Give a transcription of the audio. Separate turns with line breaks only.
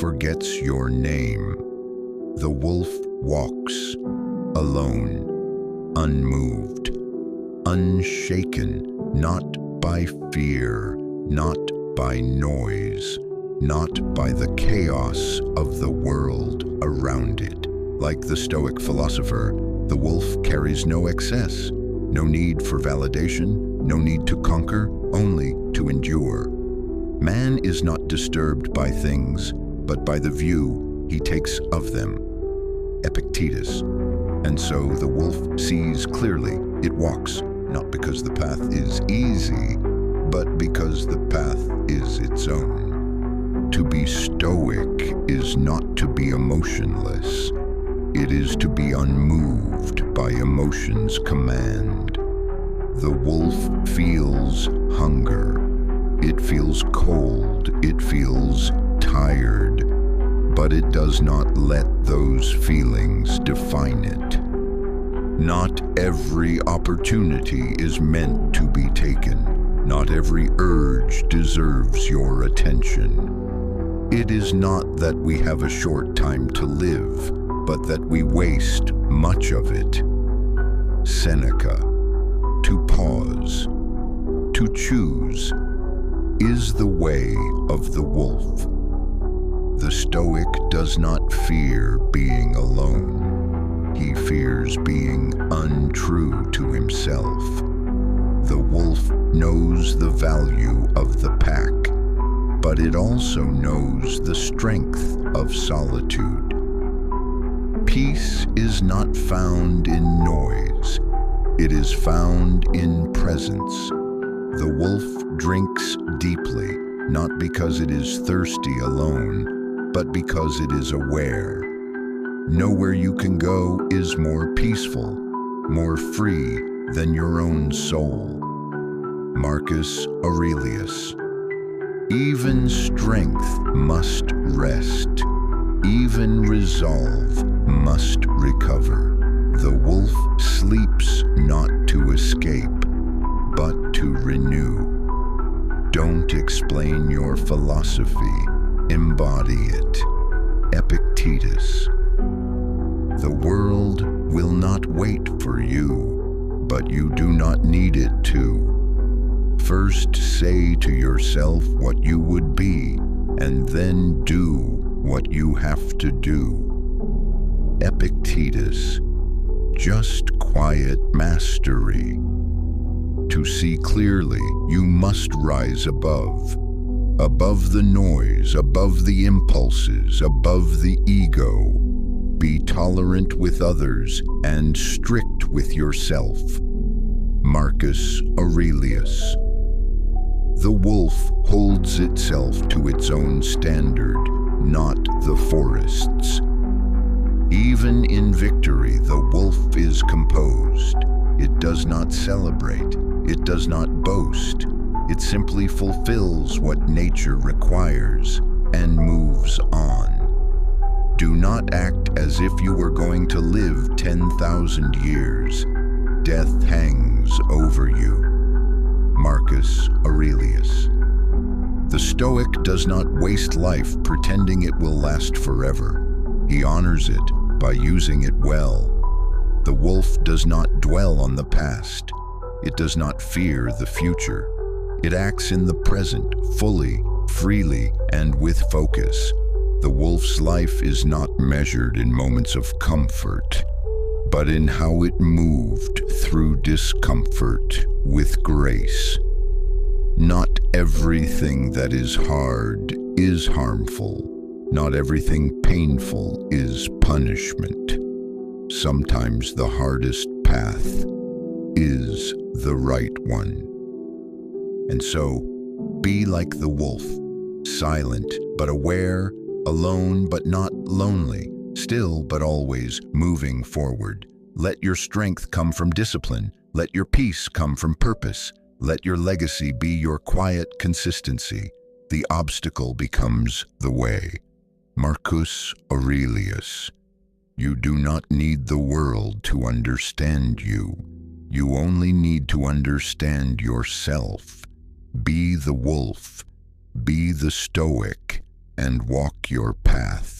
forgets your name. The wolf walks, alone, unmoved, unshaken, not by fear, not by noise, not by the chaos of the world around it. Like the Stoic philosopher, the wolf carries no excess, no need for validation, no need to conquer, only to endure. Man is not disturbed by things, but by the view he takes of them. Epictetus. And so the wolf sees clearly. It walks, not because the path is easy, but because the path is its own. To be stoic is not to be emotionless. It is to be unmoved by emotion's command. The wolf feels hunger. It feels cold. It feels tired. But it does not let those feelings define it. Not every opportunity is meant to be taken. Not every urge deserves your attention. It is not that we have a short time to live, but that we waste much of it. Seneca. To pause, to choose, is the way of the wolf. The Stoic does not fear being alone. He fears being untrue to himself. The wolf knows the value of the pack, but it also knows the strength of solitude. Peace is not found in noise. It is found in presence. The wolf drinks deeply, not because it is thirsty alone, but because it is aware. Nowhere you can go is more peaceful, more free than your own soul. Marcus Aurelius. Even strength must rest. Even resolve must recover. The wolf sleeps not to escape, but to renew. Don't explain your philosophy, embody it. Epictetus. The world will not wait for you, but you do not need it to. First say to yourself what you would be, and then do what you have to do. Epictetus. Just quiet mastery. To see clearly, you must rise above the noise, above the impulses, above the ego. Be tolerant with others and strict with yourself. Marcus Aurelius. The wolf holds itself to its own standard, not the forest's. Even in victory, the wolf is composed. It does not celebrate. It does not boast. It simply fulfills what nature requires and moves on. Do not act as if you were going to live 10,000 years. Death hangs over you. Marcus Aurelius. The Stoic does not waste life pretending it will last forever. He honors it by using it well. The wolf does not dwell on the past. It does not fear the future. It acts in the present, fully, freely, and with focus. The wolf's life is not measured in moments of comfort, but in how it moved through discomfort with grace. Not everything that is hard is harmful. Not everything painful is punishment. Sometimes the hardest path is the right one. And so, be like the wolf, silent but aware, alone but not lonely, still but always moving forward. Let your strength come from discipline. Let your peace come from purpose. Let your legacy be your quiet consistency. The obstacle becomes the way. Marcus Aurelius. You do not need the world to understand you. You only need to understand yourself. Be the wolf. Be the Stoic. and walk your path.